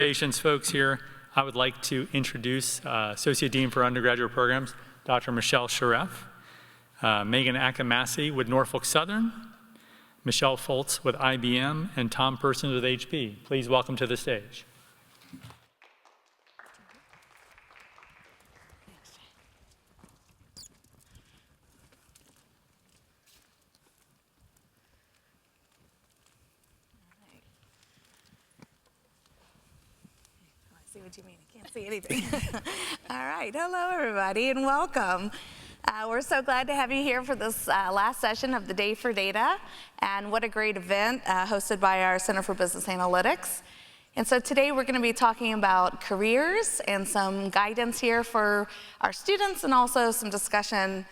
Relations folks here, I would like to introduce Associate Dean for Undergraduate Programs, Dr. Michelle Seref, Meghan Achimasi with Norfolk Southern, Michelle Fultz with IBM, and Tom Persons with HP. Please welcome to the stage. See what you mean. I can't see anything. All right. Hello, everybody, and welcome. We're so glad to have you here for this last session of the Day for Data. And what a great event hosted by our Center for Business Analytics. And so today we're going to be talking about careers and some guidance here for our students, and also some discussion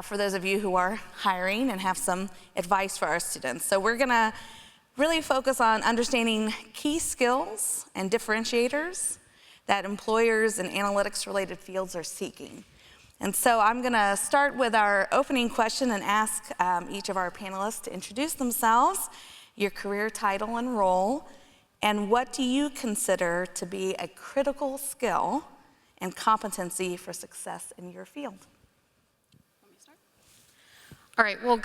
for those of you who are hiring and have some advice for our students. So we're going to really focus on understanding key skills and differentiators that employers in analytics-related fields are seeking. And so I'm going to start with our opening question and ask each of our panelists to introduce themselves, your career title and role, and what do you consider to be a critical skill and competency for success in your field? All right, well,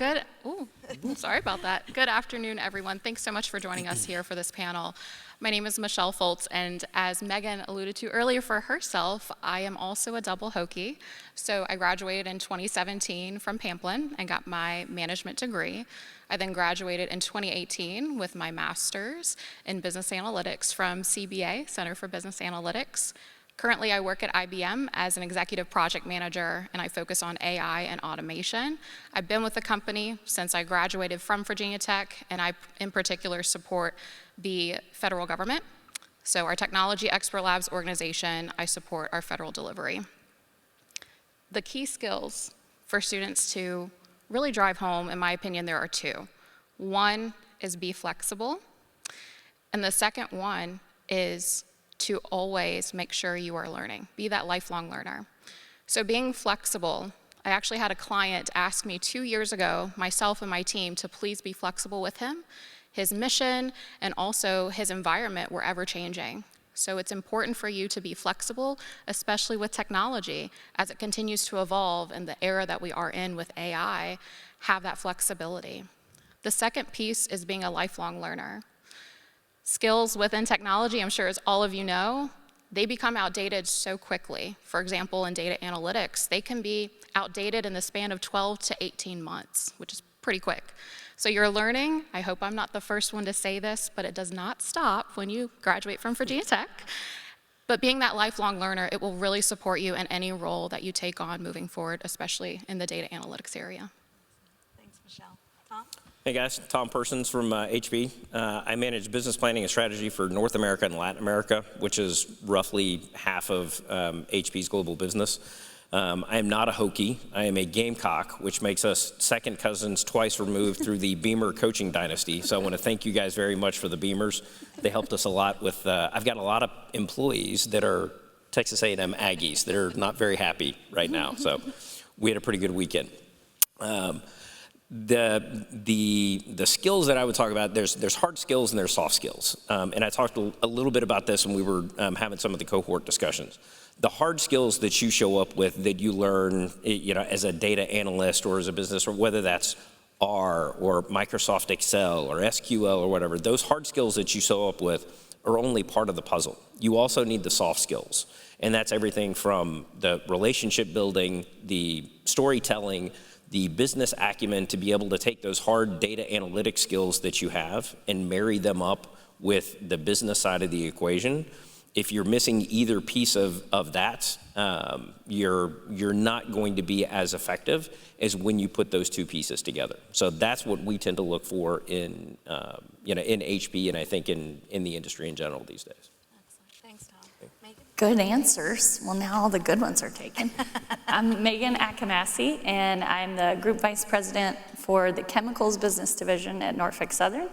sorry about that. Good afternoon, everyone. Thanks so much for joining us here for this panel. My name is Michelle Fultz, and as Meghan alluded to earlier for herself, I am also a double Hokie. So I graduated in 2017 from Pamplin and got my management degree. I then graduated in 2018 with my master's in business analytics from CBA, Center for Business Analytics. Currently, I work at IBM as an executive project manager, and I focus on AI and automation. I've been with the company since I graduated from Virginia Tech, and I, in particular, support the federal government. So our Technology Expert Labs organization, I support our federal delivery. The key skills for students to really drive home, in my opinion, there are two. One is be flexible, and the second one is to always make sure you are learning. Be that lifelong learner. So being flexible, I actually had a client ask me 2 years ago, myself and my team, to please be flexible with him. His mission and also his environment were ever changing. So it's important for you to be flexible, especially with technology. As it continues to evolve in the era that we are in with AI, have that flexibility. The second piece is being a lifelong learner. Skills within technology, I'm sure as all of you know, they become outdated so quickly. For example, in data analytics, they can be outdated in the span of 12 to 18 months, which is pretty quick. So you're learning. I hope I'm not the first one to say this, but it does not stop when you graduate from Virginia Tech. But being that lifelong learner, it will really support you in any role that you take on moving forward, especially in the data analytics area. Thanks, Michelle. Tom? Hey guys, Tom Persons from HP. I manage business planning and strategy for North America and Latin America, which is roughly half of HP's global business. I am not a Hokie. I am a Gamecock, which makes us second cousins twice removed through the Beamer coaching dynasty. So I want to thank you guys very much for the Beamers. They helped us a lot with, I've got a lot of employees that are Texas A&M Aggies that are not very happy right now. So we had a pretty good weekend. The skills that I would talk about, there's hard skills and there's soft skills. And I talked a little bit about this when we were having some of the cohort discussions. The hard skills that you show up with that you learn, as a data analyst or as a business, or whether that's R or Microsoft Excel or SQL or whatever, those hard skills that you show up with are only part of the puzzle. You also need the soft skills. And that's everything from the relationship building, the storytelling, the business acumen to be able to take those hard data analytic skills that you have and marry them up with the business side of the equation. If you're missing either piece of that, you're not going to be as effective as when you put those two pieces together. So that's what we tend to look for in HP and I think in the industry in general these days. Excellent. Thanks, Tom. Meghan? Good answers. Well, now all the good ones are taken. I'm Meghan Achimasi, and I'm the Group Vice President for the Chemicals Business Division at Norfolk Southern.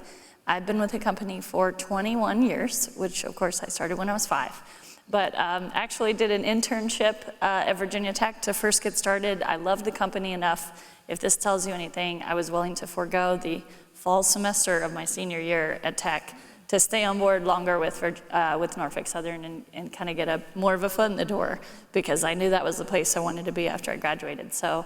I've been with the company for 21 years, which of course I started when I was 5. But actually did an internship at Virginia Tech to first get started. I loved the company enough. If this tells you anything, I was willing to forego the fall semester of my senior year at Tech to stay on board longer with Norfolk Southern and kind of get more of a foot in the door, because I knew that was the place I wanted to be after I graduated. So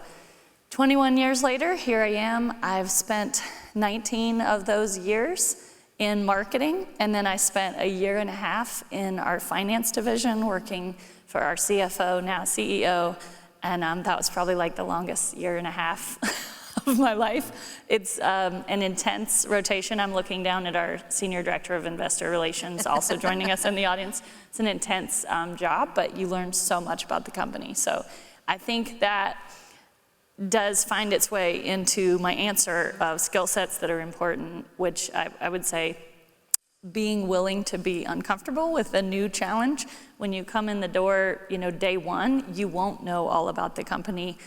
21 years later, here I am. I've spent 19 of those years in marketing, and then I spent 1.5 years in our finance division working for our CFO, now CEO, and that was probably like the longest 1.5 years of my life. It's an intense rotation. I'm looking down at our Senior Director of Investor Relations, also joining us in the audience. It's an intense job, but you learn so much about the company. So I think that does find its way into my answer of skill sets that are important, which I would say being willing to be uncomfortable with a new challenge. When you come in the door, day one, you won't know all about the company.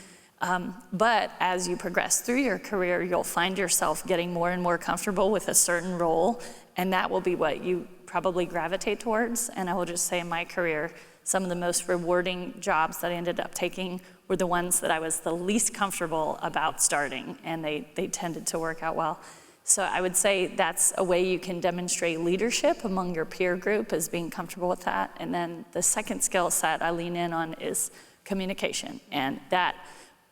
But as you progress through your career, you'll find yourself getting more and more comfortable with a certain role, and that will be what you probably gravitate towards. And I will just say in my career, some of the most rewarding jobs that I ended up taking were the ones that I was the least comfortable about starting, and they tended to work out well. So I would say that's a way you can demonstrate leadership among your peer group, is being comfortable with that. And then the second skill set I lean in on is communication, and that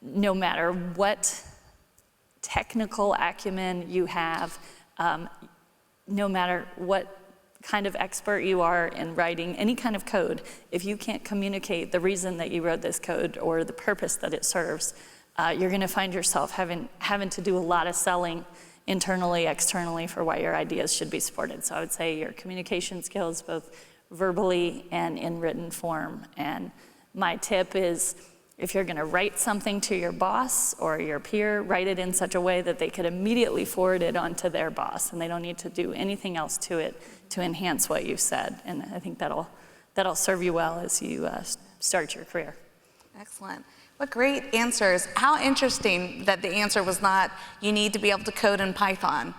no matter what technical acumen you have, no matter what kind of expert you are in writing any kind of code, if you can't communicate the reason that you wrote this code or the purpose that it serves, you're going to find yourself having to do a lot of selling internally, externally, for why your ideas should be supported. So I would say your communication skills, both verbally and in written form. And my tip is, if you're going to write something to your boss or your peer, write it in such a way that they could immediately forward it on to their boss, and they don't need to do anything else to it to enhance what you said. And I think that'll serve you well as you start your career. Excellent. What great answers. How interesting that the answer was not, you need to be able to code in Python.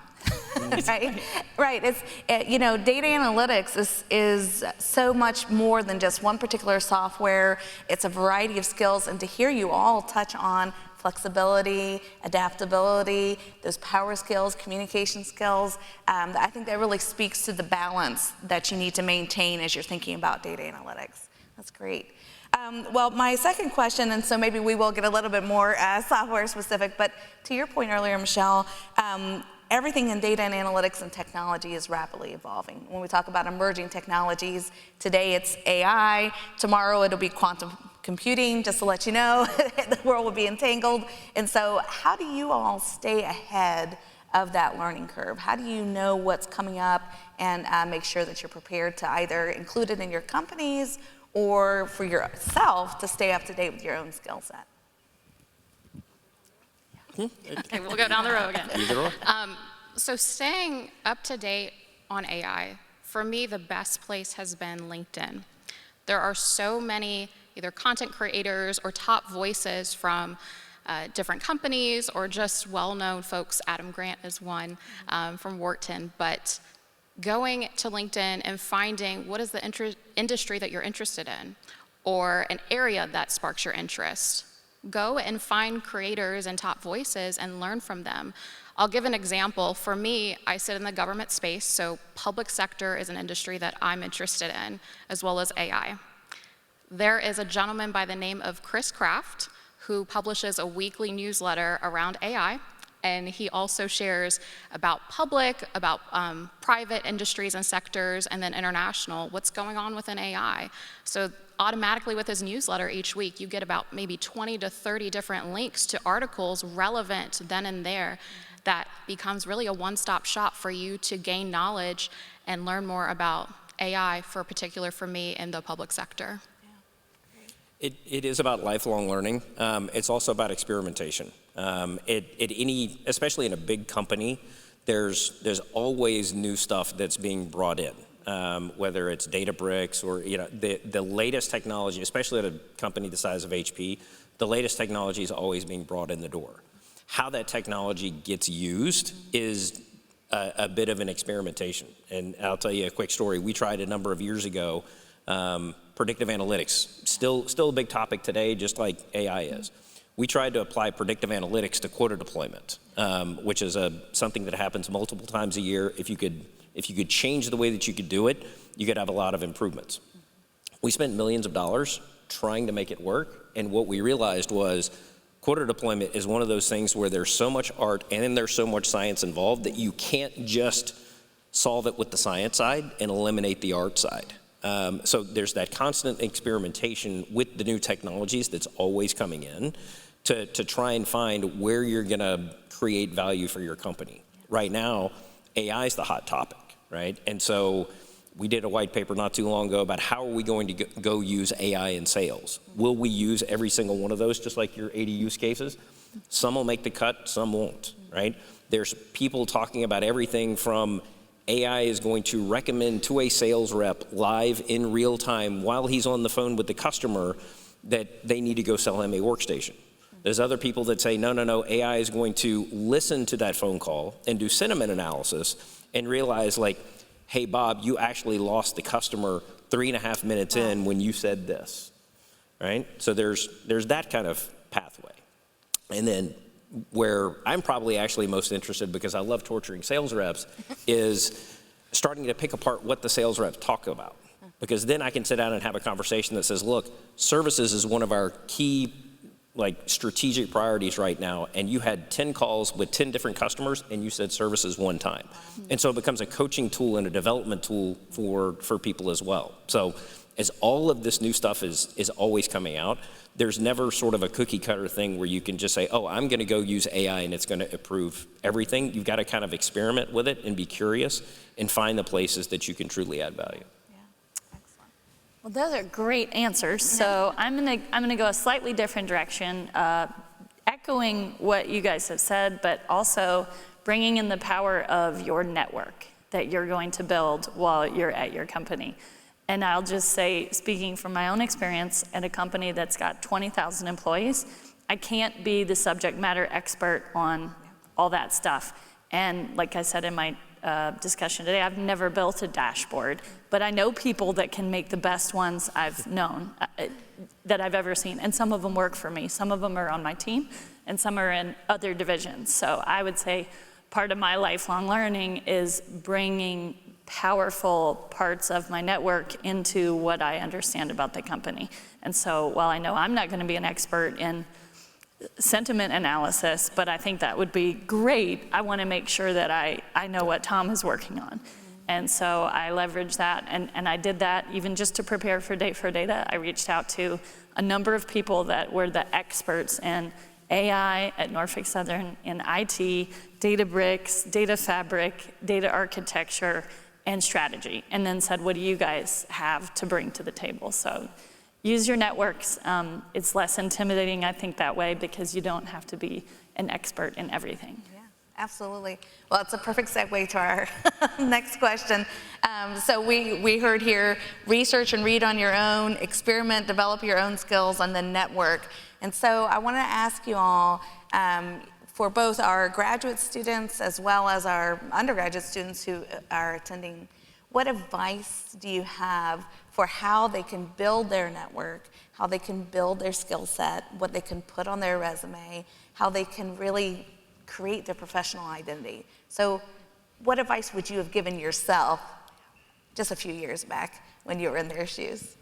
Right. It's data analytics is so much more than just one particular software. It's a variety of skills, and to hear you all touch on flexibility, adaptability, those power skills, communication skills, I think that really speaks to the balance that you need to maintain as you're thinking about data analytics. That's great. Well, my second question, and so maybe we will get a little bit more software specific, but to your point earlier, Michelle, everything in data and analytics and technology is rapidly evolving. When we talk about emerging technologies, today it's AI, tomorrow it'll be quantum computing, just to let you know, the world will be entangled. And so how do you all stay ahead of that learning curve? How do you know what's coming up and make sure that you're prepared to either include it in your companies or for yourself to stay up to date with your own skill set? Okay, we'll go down the road again. Either or. So staying up to date on AI, for me, the best place has been LinkedIn. There are so many either content creators or top voices from different companies or just well-known folks. Adam Grant is one from Wharton. But going to LinkedIn and finding what is the industry that you're interested in or an area that sparks your interest. Go and find creators and top voices and learn from them. I'll give an example. For me, I sit in the government space, so public sector is an industry that I'm interested in, as well as AI. There is a gentleman by the name of Chris Kraft who publishes a weekly newsletter around AI, and he also shares about public, about private industries and sectors, and then international, what's going on within AI. So automatically with his newsletter each week, you get about maybe 20 to 30 different links to articles relevant then and there. That becomes really a one-stop shop for you to gain knowledge and learn more about AI, for me, in the public sector. It is about lifelong learning. It's also about experimentation. Especially in a big company, there's always new stuff that's being brought in. Whether it's Databricks or the latest technology, especially at a company the size of HP, the latest technology is always being brought in the door. How that technology gets used is a bit of an experimentation. And I'll tell you a quick story. We tried a number of years ago, predictive analytics, still a big topic today, just like AI is. We tried to apply predictive analytics to quota deployment, which is something that happens multiple times a year. If you could if you could change the way that you could do it, you could have a lot of improvements. We spent millions of dollars trying to make it work, and what we realized was quota deployment is one of those things where there's so much art and there's so much science involved that you can't just solve it with the science side and eliminate the art side. So there's that constant experimentation with the new technologies that's always coming in to try and find where you're gonna create value for your company. Right now, AI is the hot topic, right? And so we did a white paper not too long ago about how are we going to go use AI in sales. Will we use every single one of those, just like your 80 use cases? Some will make the cut, some won't, right? There's people talking about everything from AI is going to recommend to a sales rep live in real time while he's on the phone with the customer that they need to go sell him a workstation. There's other people that say, no, AI is going to listen to that phone call and do sentiment analysis and realize like, hey, Bob, you actually lost the customer 3.5 minutes in when you said this, right? So there's that kind of pathway. And then where I'm probably actually most interested, because I love torturing sales reps, is starting to pick apart what the sales reps talk about. Because then I can sit down and have a conversation that says, look, services is one of our key strategic priorities right now, and you had 10 calls with 10 different customers and you said services one time. And so it becomes a coaching tool and a development tool for people as well. So as all of this new stuff is always coming out, there's never sort of a cookie cutter thing where you can just say, oh, I'm gonna go use AI and it's gonna improve everything. You've gotta kind of experiment with it and be curious and find the places that you can truly add value. Well, those are great answers. So I'm gonna go a slightly different direction, echoing what you guys have said, but also bringing in the power of your network that you're going to build while you're at your company. And I'll just say, speaking from my own experience at a company that's got 20,000 employees, I can't be the subject matter expert on all that stuff. And like I said in my discussion today, I've never built a dashboard, but I know people that can make the best ones I've known, that I've ever seen. And some of them work for me. Some of them are on my team, and some are in other divisions. So I would say part of my lifelong learning is bringing powerful parts of my network into what I understand about the company. And so while I know I'm not going to be an expert in sentiment analysis, but I think that would be great, I want to make sure that I know what Tom is working on. And so I leveraged that, and I did that even just to prepare for Day for Data. I reached out to a number of people that were the experts in AI at Norfolk Southern, in IT, Databricks, data fabric, data architecture, and strategy, and then said, what do you guys have to bring to the table? So use your networks. It's less intimidating, I think, that way, because you don't have to be an expert in everything. Yeah, absolutely. Well, it's a perfect segue to our next question. So we heard here, research and read on your own, experiment, develop your own skills, and then network. And so I want to ask you all, for both our graduate students as well as our undergraduate students who are attending, what advice do you have for how they can build their network, how they can build their skill set, what they can put on their resume, how they can really create their professional identity? So what advice would you have given yourself just a few years back when you were in their shoes?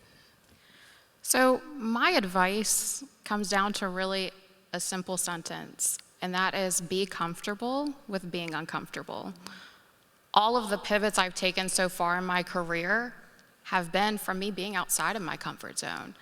So my advice comes down to really a simple sentence, and that is be comfortable with being uncomfortable. All of the pivots I've taken so far in my career have been from me being outside of my comfort zone.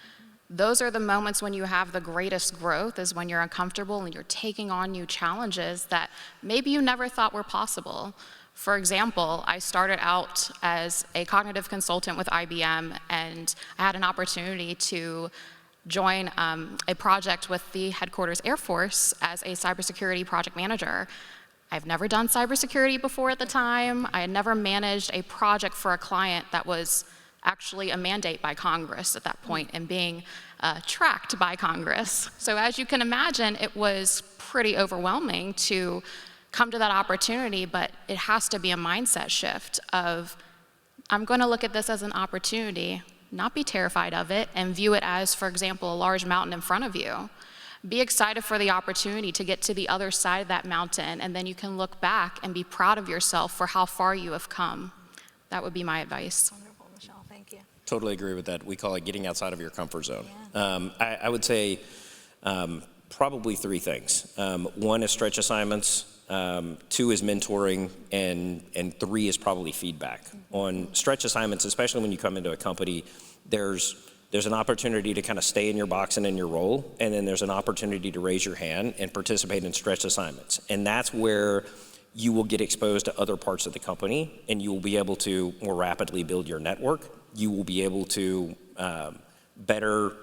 Those are the moments when you have the greatest growth, is when you're uncomfortable and you're taking on new challenges that maybe you never thought were possible. For example, I started out as a cognitive consultant with IBM, and I had an opportunity to join a project with the headquarters Air Force as a cybersecurity project manager. I've never done cybersecurity before at the time. I had never managed a project for a client that was actually a mandate by Congress at that point and being tracked by Congress. So as you can imagine, it was pretty overwhelming to come to that opportunity, but it has to be a mindset shift of, I'm going to look at this as an opportunity, not be terrified of it, and view it as, for example, a large mountain in front of you. Be excited for the opportunity to get to the other side of that mountain, and then you can look back and be proud of yourself for how far you have come. That would be my advice. Wonderful, Michelle, thank you. Totally agree with that. We call it getting outside of your comfort zone. I would say probably three things. One is stretch assignments. Two is mentoring, and three is probably feedback. On stretch assignments, especially when you come into a company, there's an opportunity to kind of stay in your box and in your role, and then there's an opportunity to raise your hand and participate in stretch assignments. And that's where you will get exposed to other parts of the company, and you will be able to more rapidly build your network. You will be able to better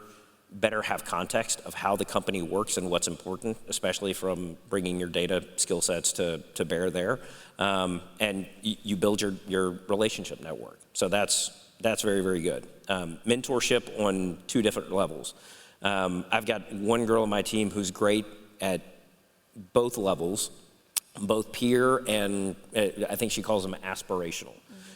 have context of how the company works and what's important, especially from bringing your data skill sets to bear there. And you build your relationship network. So that's very, very good. Mentorship on two different levels. I've got one girl on my team who's great at both levels, both peer and I think she calls them aspirational.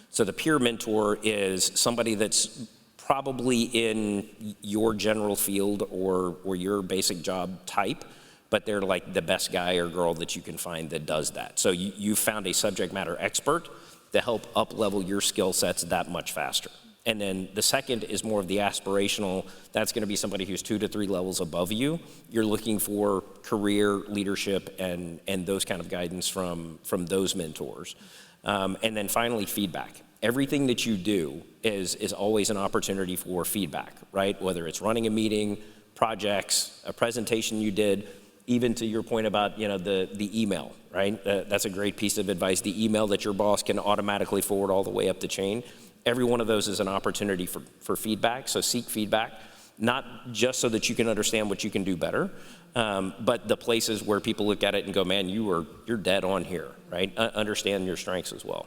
So the peer mentor is somebody that's probably in your general field or your basic job type, but they're like the best guy or girl that you can find that does that. So you found a subject matter expert to help up-level your skill sets that much faster. And then the second is more of the aspirational. That's going to be somebody who's 2 to 3 levels above you. You're looking for career leadership and those kind of guidance from those mentors. And then finally, feedback. Everything that you do is always an opportunity for feedback, right? Whether it's running a meeting, projects, a presentation you did, even to your point about the email, right? That's a great piece of advice. The email that your boss can automatically forward all the way up the chain. Every one of those is an opportunity for feedback, so seek feedback, not just so that you can understand what you can do better, but the places where people look at it and go, man, you're dead on here, right? Understand your strengths as well.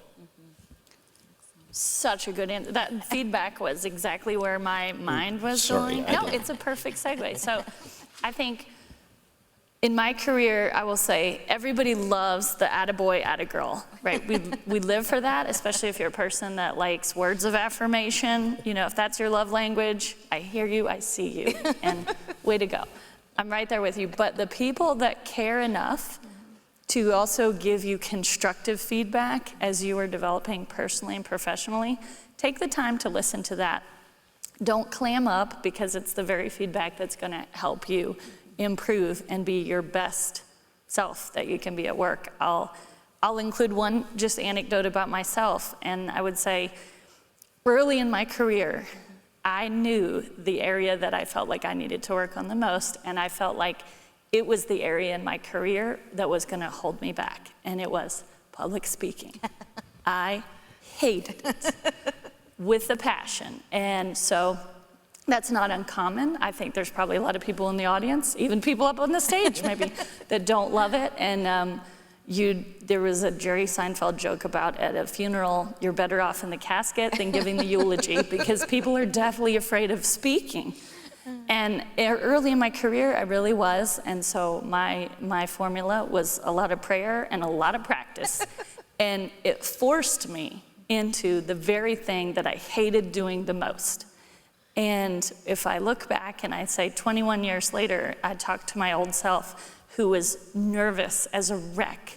Such a good answer. That feedback was exactly where my mind was going. No, it's a perfect segue. So I think in my career, I will say everybody loves the attaboy, attagirl, right? We live for that, especially if you're a person that likes words of affirmation. If that's your love language, I hear you, I see you, and way to go. I'm right there with you. But the people that care enough to also give you constructive feedback as you are developing personally and professionally, take the time to listen to that. Don't clam up, because it's the very feedback that's going to help you improve and be your best self that you can be at work. I'll include one just anecdote about myself, and I would say early in my career, I knew the area that I felt like I needed to work on the most, and I felt like it was the area in my career that was going to hold me back, and it was public speaking. I hated it with a passion, and so that's not uncommon. I think there's probably a lot of people in the audience, even people up on the stage maybe, that don't love it. And there was a Jerry Seinfeld joke about at a funeral, you're better off in the casket than giving the eulogy, because people are definitely afraid of speaking. And early in my career, I really was. And so my formula was a lot of prayer and a lot of practice. And it forced me into the very thing that I hated doing the most. And if I look back and I say 21 years later, I talk to my old self who was nervous as a wreck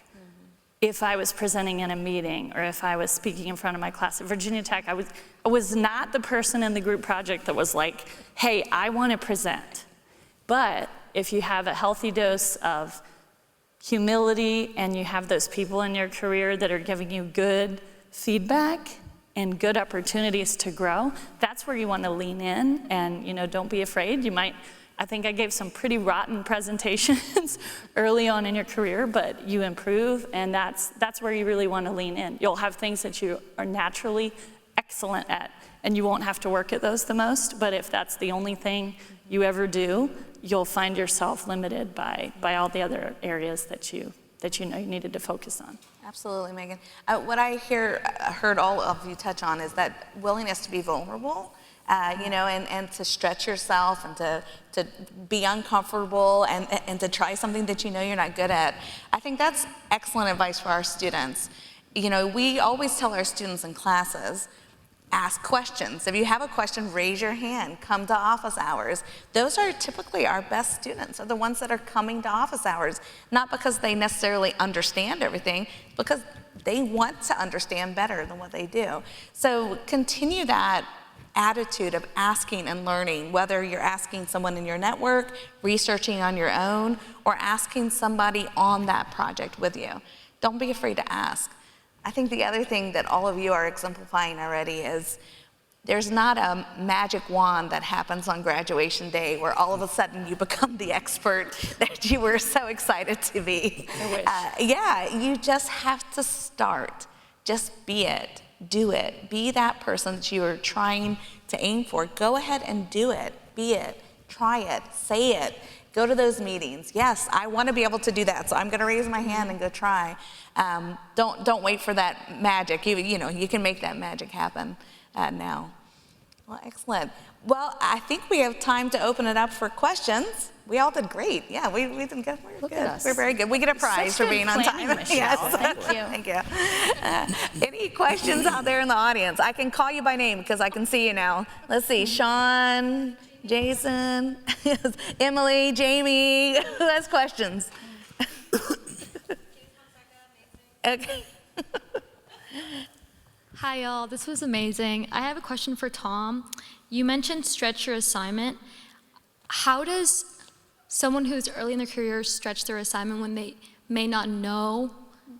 if I was presenting in a meeting or if I was speaking in front of my class. At Virginia Tech, I was not the person in the group project that was like, hey, I want to present. But if you have a healthy dose of humility and you have those people in your career that are giving you good feedback and good opportunities to grow, that's where you want to lean in, and don't be afraid. I think I gave some pretty rotten presentations early on in your career, but you improve, and that's where you really want to lean in. You'll have things that you are naturally excellent at, and you won't have to work at those the most, but if that's the only thing you ever do, you'll find yourself limited by all the other areas that you know you needed to focus on. Absolutely, Meghan. What I heard all of you touch on is that willingness to be vulnerable, and to stretch yourself and to be uncomfortable and to try something that you know you're not good at. I think that's excellent advice for our students. We always tell our students in classes, ask questions. If you have a question, raise your hand, come to office hours. Those are typically our best students, are the ones that are coming to office hours, not because they necessarily understand everything, because they want to understand better than what they do. So continue that attitude of asking and learning, whether you're asking someone in your network, researching on your own, or asking somebody on that project with you. Don't be afraid to ask. I think the other thing that all of you are exemplifying already is there's not a magic wand that happens on graduation day where all of a sudden you become the expert that you were so excited to be. I wish. Yeah, you just have to start. Just be it, do it. Be that person that you are trying to aim for. Go ahead and do it, be it, try it, say it. Go to those meetings. Yes, I want to be able to do that, so I'm going to raise my hand and go try. Don't wait for that magic. You know, you can make that magic happen now. Well, excellent. Well, I think we have time to open it up for questions. We all did great. Yeah, we did good. We're Look good. at us. We're very good. We get a prize Such for being good on planning, time. Michelle. Thank Thank you. you. Any questions out there in the audience? I can call you by name because I can see you now. Let's see, Sean, Jason, Emily, Jamie. Who has questions? Okay. Hi, y'all. This was amazing. I have a question for Tom. You mentioned stretch your assignment. How does someone who's early in their career stretch their assignment when they may not know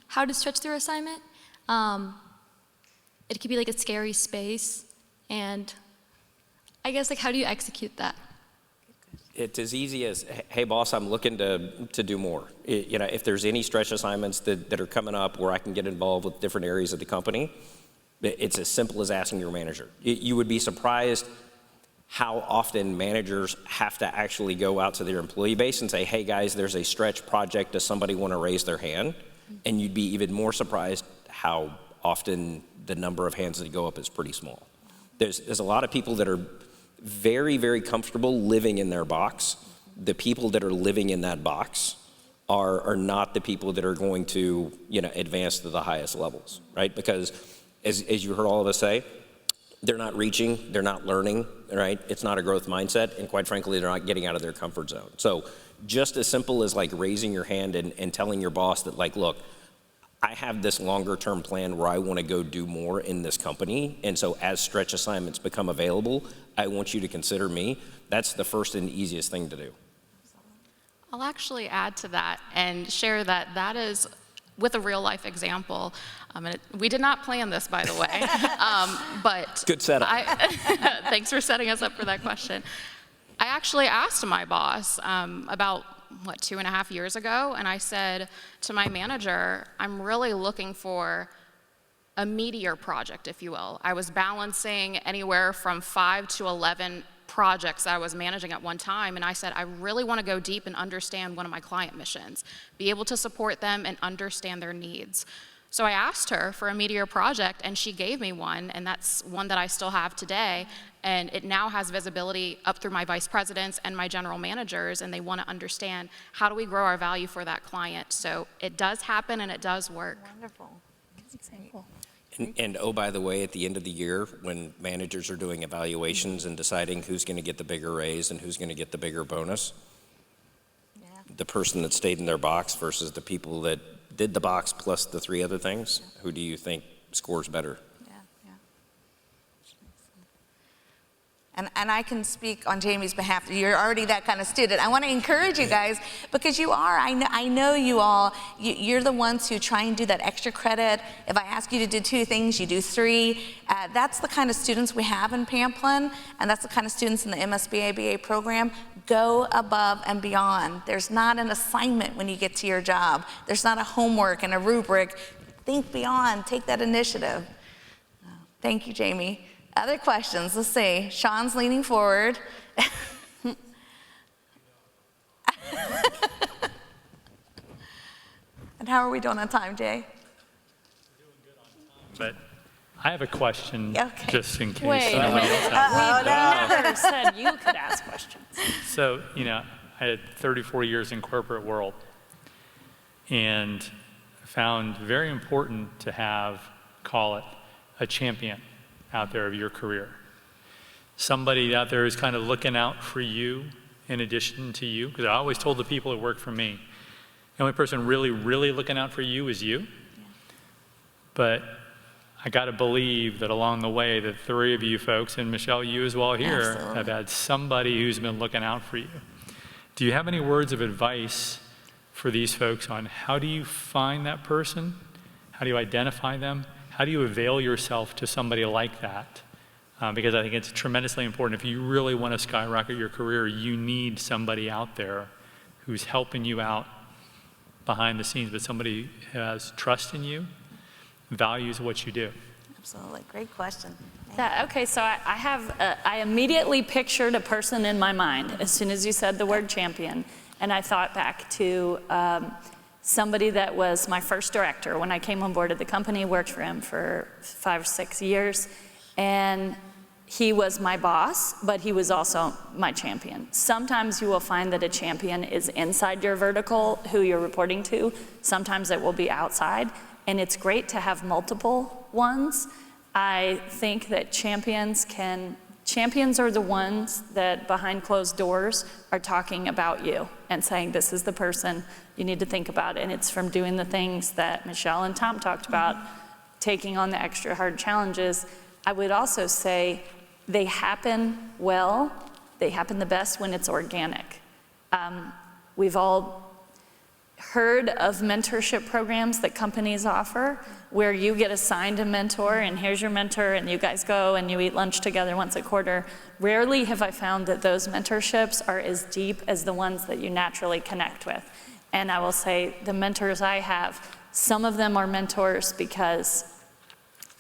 how to stretch their assignment? It could be like a scary space, and I guess, like, how do you execute that? It's as easy as, hey, boss, I'm looking to do more. You know, if there's any stretch assignments that are coming up where I can get involved with different areas of the company, it's as simple as asking your manager. You would be surprised how often managers have to actually go out to their employee base and say, hey, guys, there's a stretch project. Does somebody want to raise their hand? And you'd be even more surprised how often the number of hands that go up is pretty small. There's a lot of people that are very, very comfortable living in their box. The people that are living in that box are not the people that are going to, advance to the highest levels, right? Because as you heard all of us say, they're not reaching, they're not learning, right? It's not a growth mindset, and quite frankly, they're not getting out of their comfort zone. So just as simple as like raising your hand and telling your boss that, like, look, I have this longer term plan where I want to go do more in this company, and so as stretch assignments become available, I want you to consider me. That's the first and easiest thing to do. I'll actually add to that and share that is with a real life example. We did not plan this, by the way, but good setup. Thanks for setting us up for that question. I actually asked my boss about 2.5 years ago, and I said to my manager, I'm really looking for a meteor project, if you will. I was balancing anywhere from 5 to 11 projects that I was managing at one time, and I said, I really want to go deep and understand one of my client missions, be able to support them and understand their needs. So I asked her for a meteor project, and she gave me one, and that's one that I still have today, and it now has visibility up through my vice presidents and my general managers, and they want to understand how do we grow our value for that client. So it does happen, and it does work. Wonderful. Example. And oh, by the way, at the end of the year, when managers are doing evaluations and deciding who's going to get the bigger raise and who's going to get the bigger bonus, the person that stayed in their box versus the people that did the box plus the 3 other things, who do you think scores better? And I can speak on Jamie's behalf. You're already that kind of student. I want to encourage you guys, because you are. I know you all. You're the ones who try and do that extra credit. If I ask you to do 2 things, you do 3. That's the kind of students we have in Pamplin, and that's the kind of students in the MSBA BA program. Go above and beyond. There's not an assignment when you get to your job. There's not a homework and a rubric. Think beyond. Take that initiative. Thank you, Jamie. Other questions? Let's see. Sean's leaning forward. And how are we doing on time, Jay? We're doing good on time. But I have a question, just in case. Wait a minute. We never said you could ask questions. So, I had 34 years in corporate world, and found very important to have, call it, a champion out there of your career. Somebody out there who's kind of looking out for you in addition to you. Because I always told the people that work for me, the only person really, really looking out for you is you. Yeah. But I got to believe that along the way, the three of you folks, and Michelle, you as well here, Absolutely. have had somebody who's been looking out for you. Do you have any words of advice for these folks on how do you find that person? How do you identify them? How do you avail yourself to somebody like that? Because I think it's tremendously important. If you really want to skyrocket your career, you need somebody out there who's helping you out behind the scenes, but somebody who has trust in you, values what you do. Absolutely, great question. Okay, so I immediately pictured a person in my mind as soon as you said the word champion, and I thought back to somebody that was my first director when I came on board at the company, worked for him for 5 or 6 years, and he was my boss, but he was also my champion. Sometimes you will find that a champion is inside your vertical, who you're reporting to. Sometimes it will be outside, and it's great to have multiple ones. I think that champions are the ones that behind closed doors are talking about you and saying, this is the person you need to think about. And it's from doing the things that Michelle and Tom talked about, taking on the extra hard challenges. I would also say they happen well, they happen the best when it's organic. We've all heard of mentorship programs that companies offer where you get assigned a mentor and here's your mentor and you guys go and you eat lunch together once a quarter. Rarely have I found that those mentorships are as deep as the ones that you naturally connect with. And I will say the mentors I have, some of them are mentors because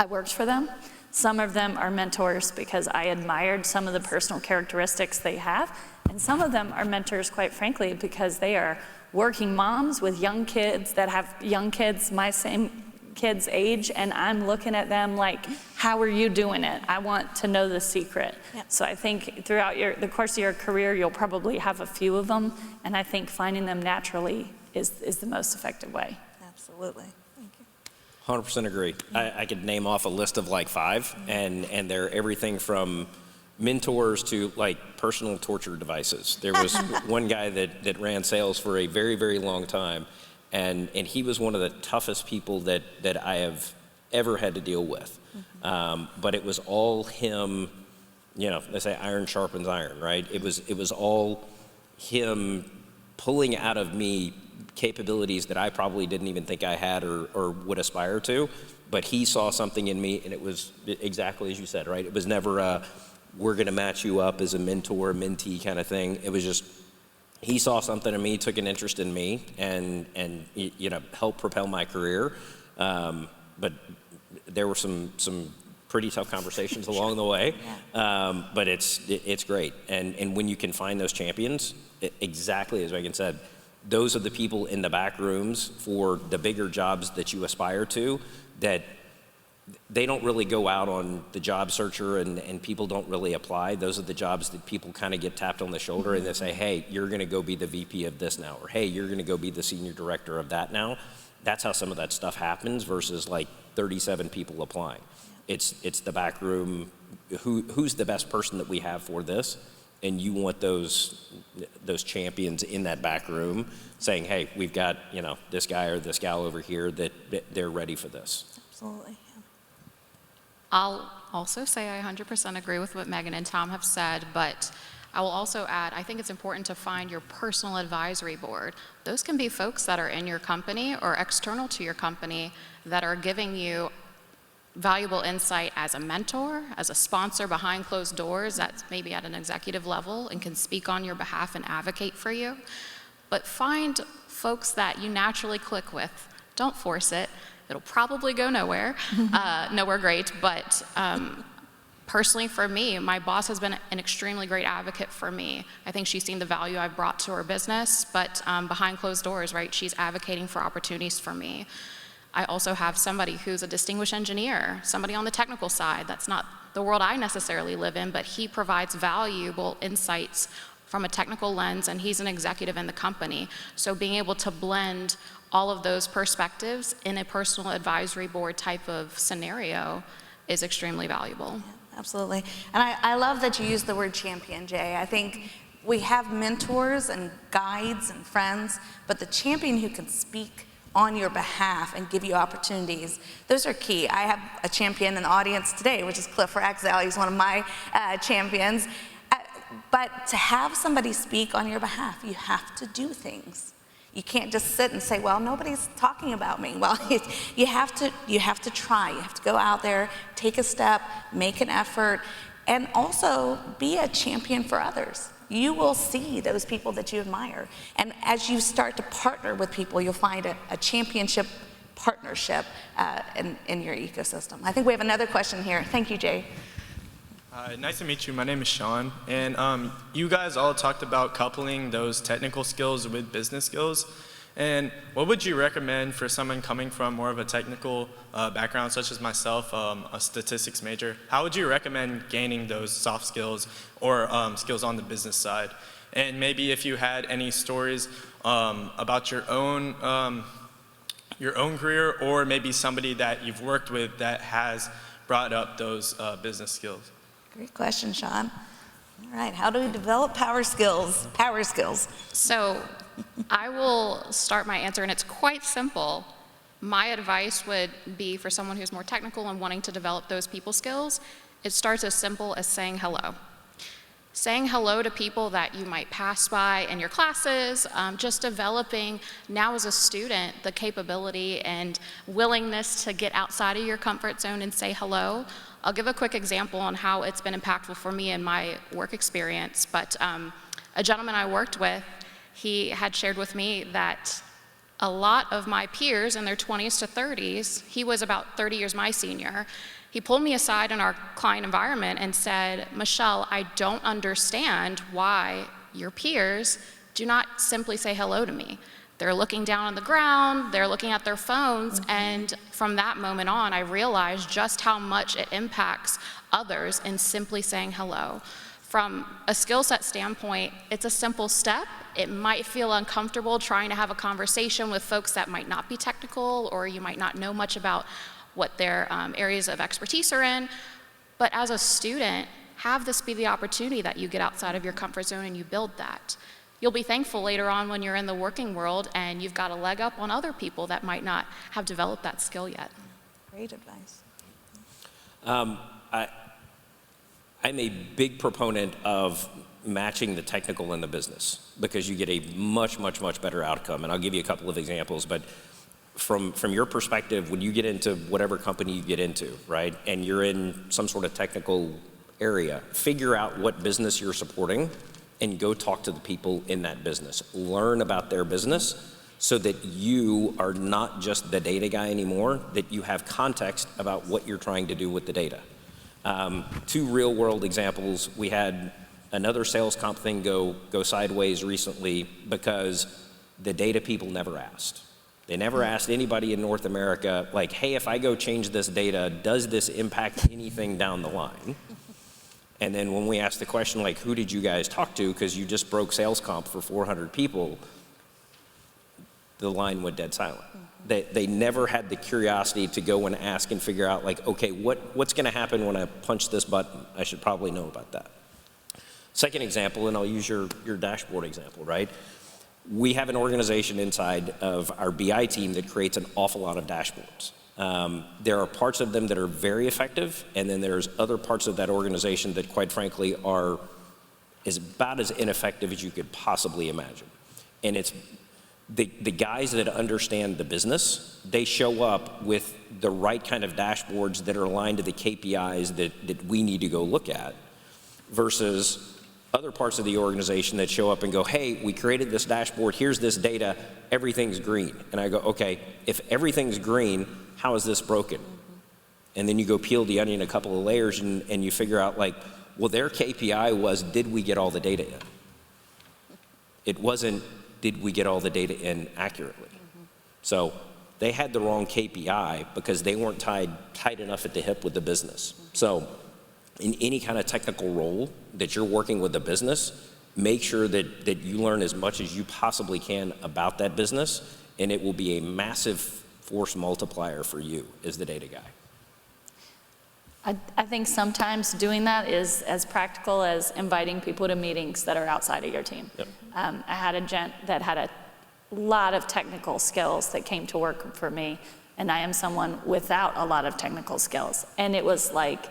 I worked for them. Some of them are mentors because I admired some of the personal characteristics they have. And some of them are mentors, quite frankly, because they are working moms with young kids that have young kids my same kids' age, and I'm looking at them like, how are you doing it? I want to know the secret. Yeah. So I think throughout the course of your career, you'll probably have a few of them, and I think finding them naturally is the most effective way. Absolutely. 100% agree. I could name off a list of like 5, and they're everything from mentors to like personal torture devices. There was one guy that ran sales for a very, very long time, and he was one of the toughest people that I have ever had to deal with. But it was all him, you know, they say iron sharpens iron, right? It was all him pulling out of me capabilities that I probably didn't even think I had or would aspire to, but he saw something in me, and it was exactly as you said, right? It was never a, we're gonna match you up as a mentor, mentee kind of thing. It was just, he saw something in me, took an interest in me, and you know, helped propel my career. But there were some pretty tough conversations along the way, but it's great. And when you can find those champions, exactly as Meghan said, those are the people in the back rooms for the bigger jobs that you aspire to, that they don't really go out on the job searcher and people don't really apply. Those are the jobs that people kind of get tapped on the shoulder and they say, hey, you're gonna go be the VP of this now, or hey, you're gonna go be the senior director of that now. That's how some of that stuff happens versus like 37 people applying. It's the back room, who's the best person that we have for this? And you want those champions in that back room saying, hey, we've got, you know, this guy or this gal over here that they're ready for this. Absolutely. I'll also say I 100% agree with what Meghan and Tom have said, but I will also add, I think it's important to find your personal advisory board. Those can be folks that are in your company or external to your company that are giving you valuable insight as a mentor, as a sponsor behind closed doors that's maybe at an executive level and can speak on your behalf and advocate for you. But find folks that you naturally click with. Don't force it. It'll probably go nowhere, nowhere great, but personally for me, my boss has been an extremely great advocate for me. I think she's seen the value I've brought to her business, but behind closed doors, right, she's advocating for opportunities for me. I also have somebody who's a distinguished engineer, somebody on the technical side. That's not the world I necessarily live in, but he provides valuable insights from a technical lens, and he's an executive in the company. So being able to blend all of those perspectives in a personal advisory board type of scenario is extremely valuable. Yeah, absolutely. And I love that you use the word champion, Jay. I think we have mentors and guides and friends, but the champion who can speak on your behalf and give you opportunities, those are key. I have a champion in the audience today, which is Cliff Raxell. He's one of my champions. But to have somebody speak on your behalf, you have to do things. You can't just sit and say, well, nobody's talking about me. Well, you have to try. You have to go out there, take a step, make an effort, and also be a champion for others. You will see those people that you admire. And as you start to partner with people, you'll find a championship partnership in your ecosystem. I think we have another question here. Thank you, Jay. Nice to meet you. My name is Sean. And you guys all talked about coupling those technical skills with business skills. And what would you recommend for someone coming from more of a technical background, such as myself, a statistics major? How would you recommend gaining those soft skills or skills on the business side? And maybe if you had any stories about your own career, or maybe somebody that you've worked with that has brought up those business skills. Great question, Sean. All right, how do we develop power skills? Power skills. So I will start my answer, and it's quite simple. My advice would be for someone who's more technical and wanting to develop those people skills, it starts as simple as saying hello. Saying hello to people that you might pass by in your classes, just developing now as a student the capability and willingness to get outside of your comfort zone and say hello. I'll give a quick example on how it's been impactful for me in my work experience, but a gentleman I worked with, he had shared with me that a lot of my peers in their 20s to 30s, he was about 30 years my senior, he pulled me aside in our client environment and said, Michelle, I don't understand why your peers do not simply say hello to me. They're looking down on the ground, they're looking at their phones, and from that moment on, I realized just how much it impacts others in simply saying hello. From a skill set standpoint, it's a simple step. It might feel uncomfortable trying to have a conversation with folks that might not be technical, or you might not know much about what their areas of expertise are in. But as a student, have this be the opportunity that you get outside of your comfort zone and you build that. You'll be thankful later on when you're in the working world and you've got a leg up on other people that might not have developed that skill yet. Great advice. I'm a big proponent of matching the technical and the business, because you get a much, much, much better outcome. And I'll give you a couple of examples, but from your perspective, when you get into whatever company you get into, right, and you're in some sort of technical area, figure out what business you're supporting and go talk to the people in that business. Learn about their business so that you are not just the data guy anymore, that you have context about what you're trying to do with the data. Two real world examples. We had another sales comp thing go sideways recently because the data people never asked. They never asked anybody in North America, like, hey, if I go change this data, does this impact anything down the line? And then when we asked the question, like, who did you guys talk to, because you just broke sales comp for 400 people, the line went dead silent. They never had the curiosity to go and ask and figure out, like, okay, what's going to happen when I punch this button? I should probably know about that. Second example, and I'll use your dashboard example, right? We have an organization inside of our BI team that creates an awful lot of dashboards. There are parts of them that are very effective, and then there's other parts of that organization that, quite frankly, are about as ineffective as you could possibly imagine. And it's the guys that understand the business, they show up with the right kind of dashboards that are aligned to the KPIs that we need to go look at, versus other parts of the organization that show up and go, hey, we created this dashboard, here's this data, everything's green. And I go, okay, if everything's green, how is this broken? And then you go peel the onion a couple of layers and you figure out, like, well, their KPI was, did we get all the data in? It wasn't, did we get all the data in accurately? So they had the wrong KPI because they weren't tied enough at the hip with the business. So in any kind of technical role that you're working with a business, make sure that you learn as much as you possibly can about that business, and it will be a massive force multiplier for you as the data guy. I think sometimes doing that is as practical as inviting people to meetings that are outside of your team. Yep. I had a gent that had a lot of technical skills that came to work for me, and I am someone without a lot of technical skills. And it was like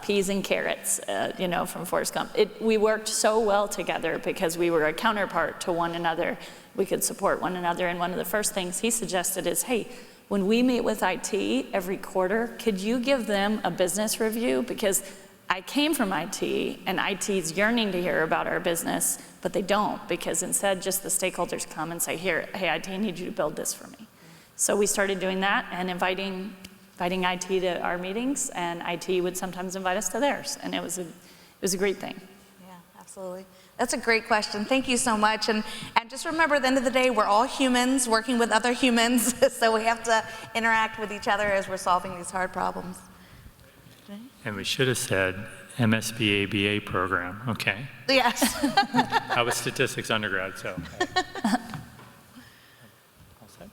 peas and carrots, from Forrest Gump. We worked so well together because we were a counterpart to one another. We could support one another. And one of the first things he suggested is, hey, when we meet with IT every quarter, could you give them a business review? Because I came from IT, and IT's yearning to hear about our business, but they don't, because instead just the stakeholders come and say, hey, IT, I need you to build this for me. So we started doing that and inviting IT to our meetings, and IT would sometimes invite us to theirs, and it was a great thing. Yeah, absolutely. That's a great question. Thank you so much. And just remember, at the end of the day, we're all humans working with other humans, so we have to interact with each other as we're solving these hard problems. And we should have said MSBA BA program, okay? Yes. I was statistics undergrad, so. All set?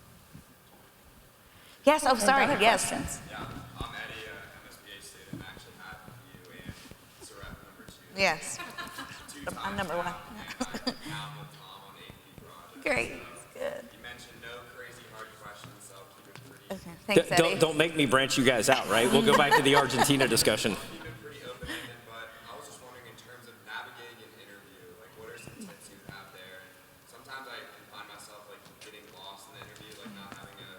Yes, sorry, yes. Questions? Yeah, I'm Eddie, MSBA student. I actually had you and Seref number 2. Yes. I'm number 1. Now with Tom on AP project. Great, good. You mentioned no crazy hard questions, so I'll keep it pretty. Okay, thanks, Eddie. Don't make me branch you guys out, right? We'll go back to the Argentina discussion. Keep it pretty open-ended, but I was just wondering in terms of navigating an interview, like what are some tips you have there? And sometimes I can find myself like getting lost in the interview, like not having a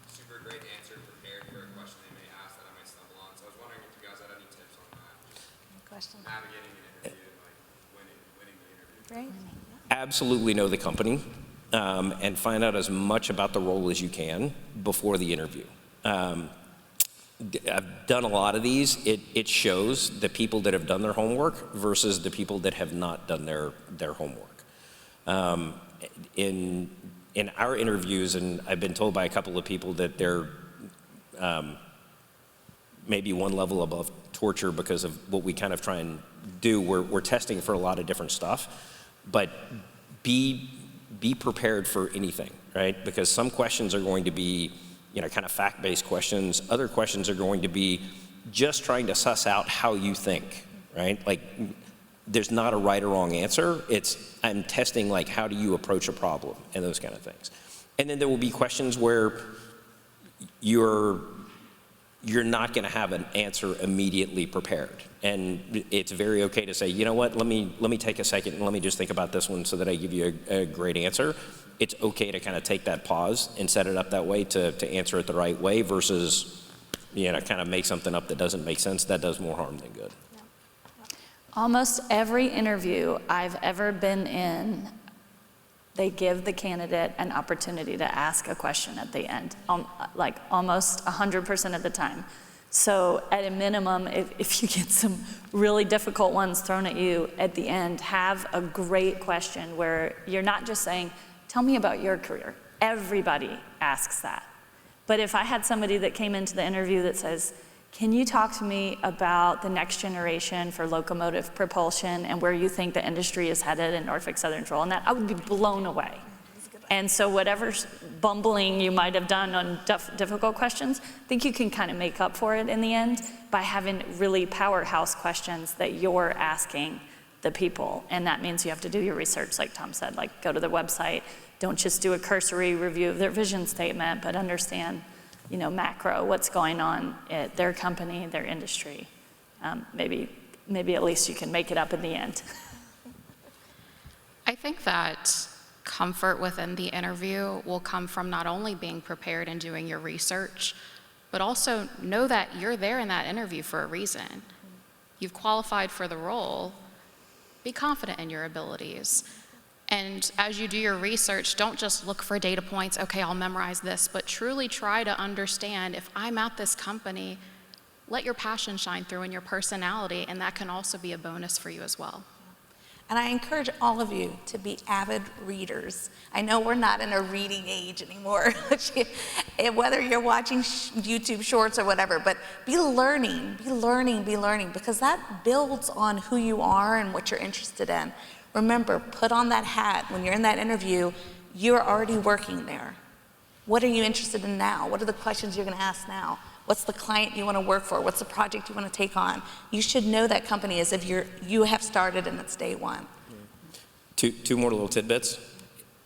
super great answer prepared for a question they may ask that I might stumble on. So I was wondering if you guys had any tips on that. Question. Navigating an interview and like winning the interview. Great. Absolutely know the company and find out as much about the role as you can before the interview. I've done a lot of these. It shows the people that have done their homework versus the people that have not done their homework. In our interviews, and I've been told by a couple of people that they're maybe one level above torture because of what we kind of try and do. We're testing for a lot of different stuff, but be prepared for anything, right? Because some questions are going to be, kind of fact-based questions. Other questions are going to be just trying to suss out how you think, right? Like, there's not a right or wrong answer. I'm testing, like, how do you approach a problem and those kind of things. And then there will be questions where you're not going to have an answer immediately prepared. And it's very okay to say, you know what, let me take a second and let me just think about this one so that I give you a great answer. It's okay to kind of take that pause and set it up that way to answer it the right way versus, kind of make something up that doesn't make sense. That does more harm than good. Almost every interview I've ever been in, they give the candidate an opportunity to ask a question at the end, like almost 100% of the time. So at a minimum, if you get some really difficult ones thrown at you at the end, have a great question where you're not just saying, tell me about your career. Everybody asks that. But if I had somebody that came into the interview that says, can you talk to me about the next generation for locomotive propulsion and where you think the industry is headed in Norfolk Southern's role in that, I would be blown away. And so whatever bumbling you might have done on difficult questions, I think you can kind of make up for it in the end by having really powerhouse questions that you're asking the people. And that means you have to do your research, like Tom said, like go to their website. Don't just do a cursory review of their vision statement, but understand, macro, what's going on at their company, their industry. Maybe at least you can make it up in the end. I think that comfort within the interview will come from not only being prepared and doing your research, but also know that you're there in that interview for a reason. You've qualified for the role. Be confident in your abilities. And as you do your research, don't just look for data points, okay, I'll memorize this, but truly try to understand, if I'm at this company, let your passion shine through in your personality, and that can also be a bonus for you as well. And I encourage all of you to be avid readers. I know we're not in a reading age anymore, whether you're watching YouTube shorts or whatever, but be learning, because that builds on who you are and what you're interested in. Remember, put on that hat. When you're in that interview, you're already working there. What are you interested in now? What are the questions you're going to ask now? What's the client you want to work for? What's the project you want to take on? You should know that company as if you have started and it's day one. Two more little tidbits.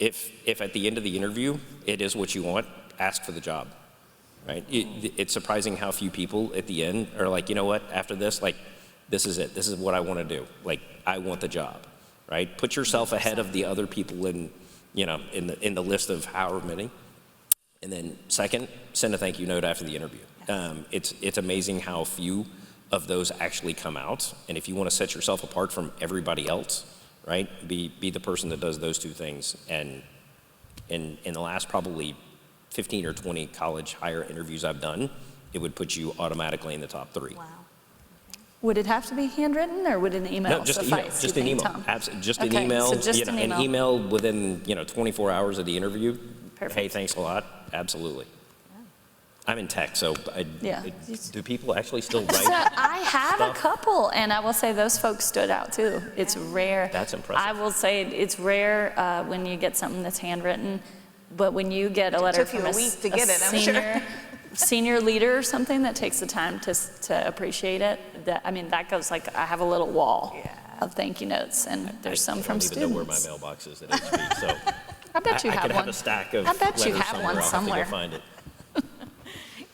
If at the end of the interview it is what you want, ask for the job, right? It's surprising how few people at the end are like, you know what, after this, like, this is it. This is what I want to do. Like, I want the job, right? Put yourself ahead of the other people in the list of however many. And then second, send a thank you note after the interview. It's amazing how few of those actually come out. And if you want to set yourself apart from everybody else, right, be the person that does those two things. And in the last probably 15 or 20 college hire interviews I've done, it would put you automatically in the top 3. Wow. Would it have to be handwritten, or would an email No, just suffice? email. Just an email. Tom? Just Okay, an email. so just an email. An email within 24 hours of the interview. Perfect. Hey, thanks a lot. Absolutely. I'm in tech, so do people actually still write? So I have stuff? a couple, and I will say those folks stood out too. It's rare. That's impressive. I will say it's rare when you get something that's handwritten, but when you get a letter took you from a week to get it, I'm sure. senior leader or something that takes the time to appreciate it, that goes like, I have a little wall of thank you notes, and there's some from students. I don't even know where my mailbox is at HP, so I bet you I have could one. have a stack of I bet you letters have one somewhere. I'll somewhere. have to go find it.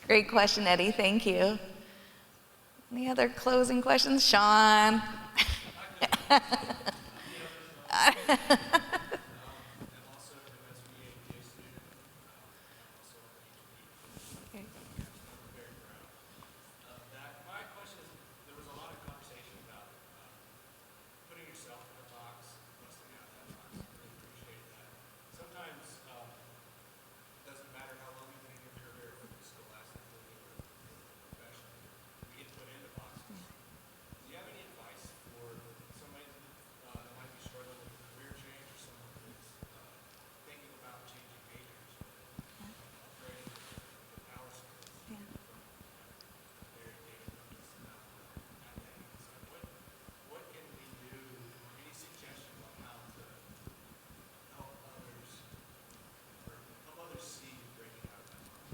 Great question, Eddie. Thank you. Any other closing questions? Sean?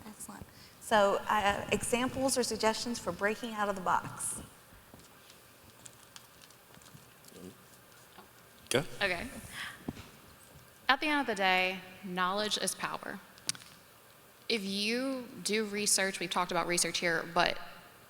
Excellent. So examples or suggestions for breaking out of the box? Go. Okay. At the end of the day, knowledge is power. If you do research, we've talked about research here, but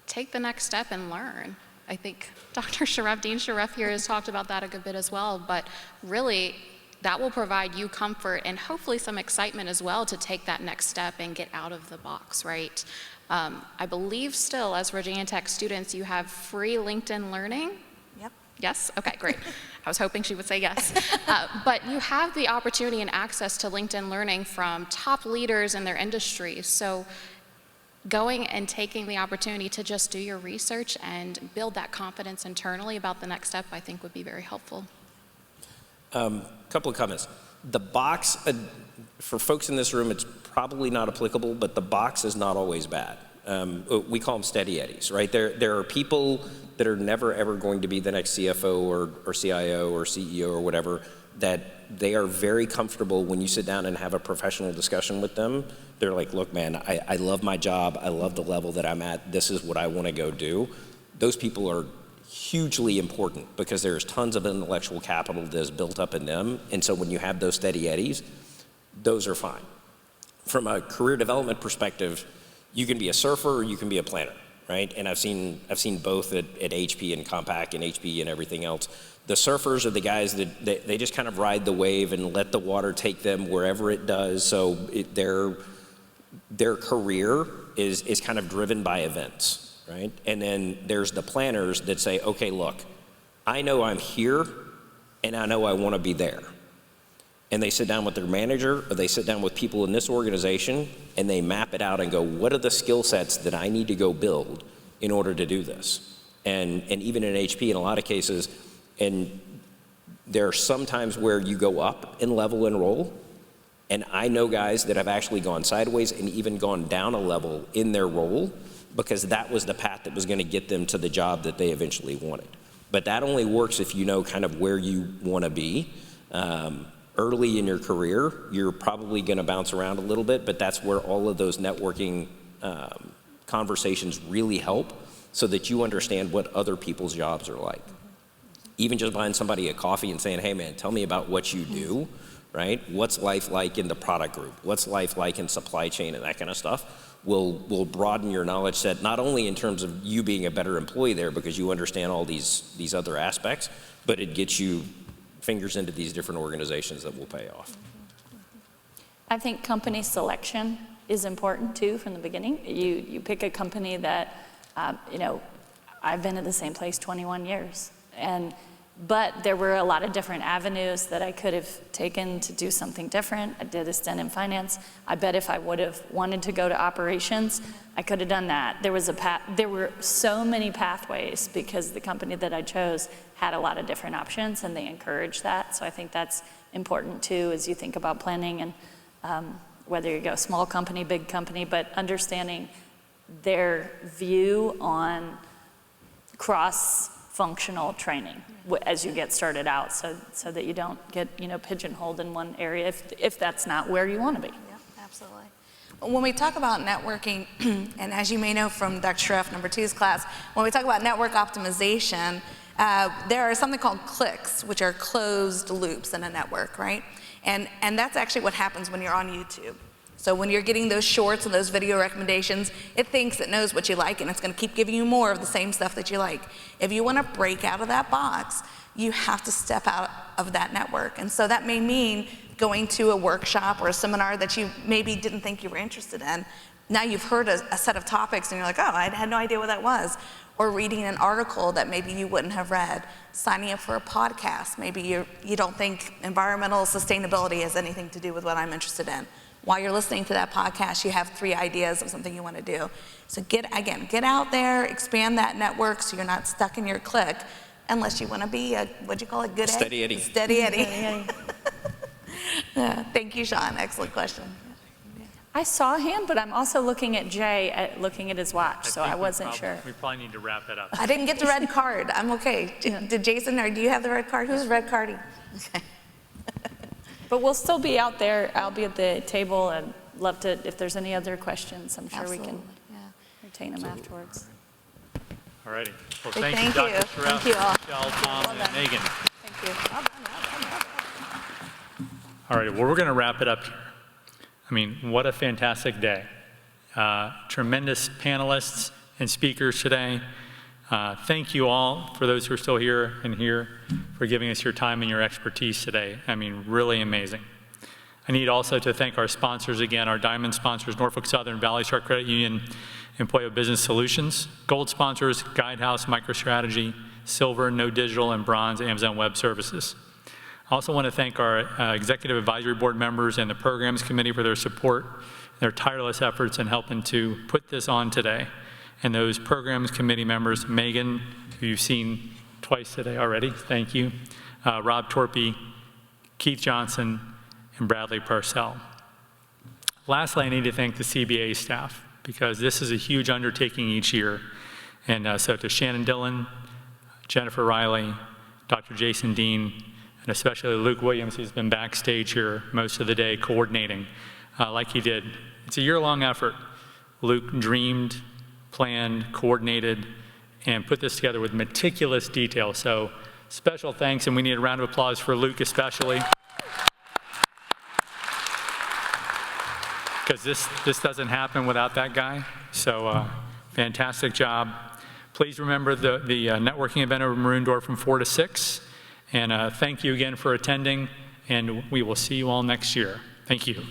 take the next step and learn. I think Dr. Seref, Dean Seref here has talked about that a good bit as well, but really that will provide you comfort and hopefully some excitement as well to take that next step and get out of the box, right? I believe still as Virginia Tech students, you have free LinkedIn Learning. Yep. Yes? Okay, great. I was hoping she would say yes. But you have the opportunity and access to LinkedIn Learning from top leaders in their industry. So going and taking the opportunity to just do your research and build that confidence internally about the next step, I think would be very helpful. Couple of comments. The box, for folks in this room, it's probably not applicable, but the box is not always bad. We call them steady eddies, right? There are people that are never ever going to be the next CFO or CIO or CEO or whatever, that they are very comfortable when you sit down and have a professional discussion with them. They're like, look, man, I love my job. I love the level that I'm at. This is what I want to go do. Those people are hugely important because there's tons of intellectual capital that is built up in them. And so when you have those steady eddies, those are fine. From a career development perspective, you can be a surfer or you can be a planner, right? And I've seen both at HP and Compaq and HP and everything else. The surfers are the guys that they just kind of ride the wave and let the water take them wherever it does. So their career is kind of driven by events. Right? And then there's the planners that say, okay, look, I know I'm here and I know I want to be there. And they sit down with their manager or they sit down with people in this organization and they map it out and go, what are the skill sets that I need to go build in order to do this? And even in HP, in a lot of cases, and there are some times where you go up in level and role. And I know guys that have actually gone sideways and even gone down a level in their role because that was the path that was going to get them to the job that they eventually wanted. But that only works if you know kind of where you want to be. Early in your career, you're probably going to bounce around a little bit, but that's where all of those networking conversations really help so that you understand what other people's jobs are like. Even just buying somebody a coffee and saying, hey man, tell me about what you do, right? What's life like in the product group? What's life like in supply chain and that kind of stuff will broaden your knowledge set, not only in terms of you being a better employee there because you understand all these other aspects, but it gets you fingers into these different organizations that will pay off. I think company selection is important too from the beginning. You pick a company that, you know, I've been at the same place 21 years. But there were a lot of different avenues that I could have taken to do something different. I did a stint in finance. I bet if I would have wanted to go to operations, I could have done that. There were so many pathways because the company that I chose had a lot of different options and they encouraged that. So I think that's important too as you think about planning and whether you go small company, big company, but understanding their view on cross-functional training as you get started out, so that you don't get, you know, pigeonholed in one area if that's not where you want to be. Yeah, absolutely. When we talk about networking, and as you may know from Dr. Seref, number 2's class, when we talk about network optimization, there are something called cliques, which are closed loops in a network, right? And that's actually what happens when you're on YouTube. So when you're getting those shorts and those video recommendations, it thinks it knows what you like and it's going to keep giving you more of the same stuff that you like. If you want to break out of that box, you have to step out of that network. And so that may mean going to a workshop or a seminar that you maybe didn't think you were interested in. Now you've heard a set of topics and you're like, oh, I had no idea what that was. Or reading an article that maybe you wouldn't have read. Signing up for a podcast. Maybe you don't think environmental sustainability has anything to do with what I'm interested in. While you're listening to that podcast, you have 3 ideas of something you want to do. So get out there, expand that network so you're not stuck in your clique, unless you want to be a, what'd you call it, good Eddie? Steady Eddie. Steady Eddie. Yeah, thank you, Sean. Excellent question. I saw him, but I'm also looking at Jay, looking at his watch, so I wasn't sure. We probably need to wrap it up. I didn't get the red card. I'm okay. Did Jason, or do you have the red card? Who's red carding? Okay. But we'll still be out there. I'll be at the table and love to, if there's any other questions, I'm sure we can entertain them afterwards. All righty. Well, Thank thank you, Dr. Seref, Thank you all. Michelle, Tom, Well and done. Megan. Thank you. All right, well, we're going to wrap it up here. I mean, what a fantastic day. Tremendous panelists and speakers today. Thank you all, for those who are still here and here, for giving us your time and your expertise today. I mean, really amazing. I need also to thank our sponsors again, our diamond sponsors, Norfolk Southern, Valley Star Credit Union, Employer Business Solutions. Gold sponsors, Guidehouse, MicroStrategy. Silver, No Digital, and bronze, Amazon Web Services. I also want to thank our Executive Advisory Board members and the Programs Committee for their support, their tireless efforts in helping to put this on today. And those Programs Committee members, Megan, who you've seen twice today already, thank you, Rob Torpy, Keith Johnson, and Bradley Parcell. Lastly, I need to thank the CBA staff, because this is a huge undertaking each year. And so to Shannon Dillon, Jennifer Riley, Dr. Jason Dean, and especially Luke Williams, who's been backstage here most of the day coordinating like he did. It's a year-long effort. Luke dreamed, planned, coordinated, and put this together with meticulous detail. So special thanks, and we need a round of applause for Luke especially. Because this doesn't happen without that guy. So fantastic job. Please remember the networking event over Maroon Door from 4 to 6. And thank you again for attending, and we will see you all next year. Thank you.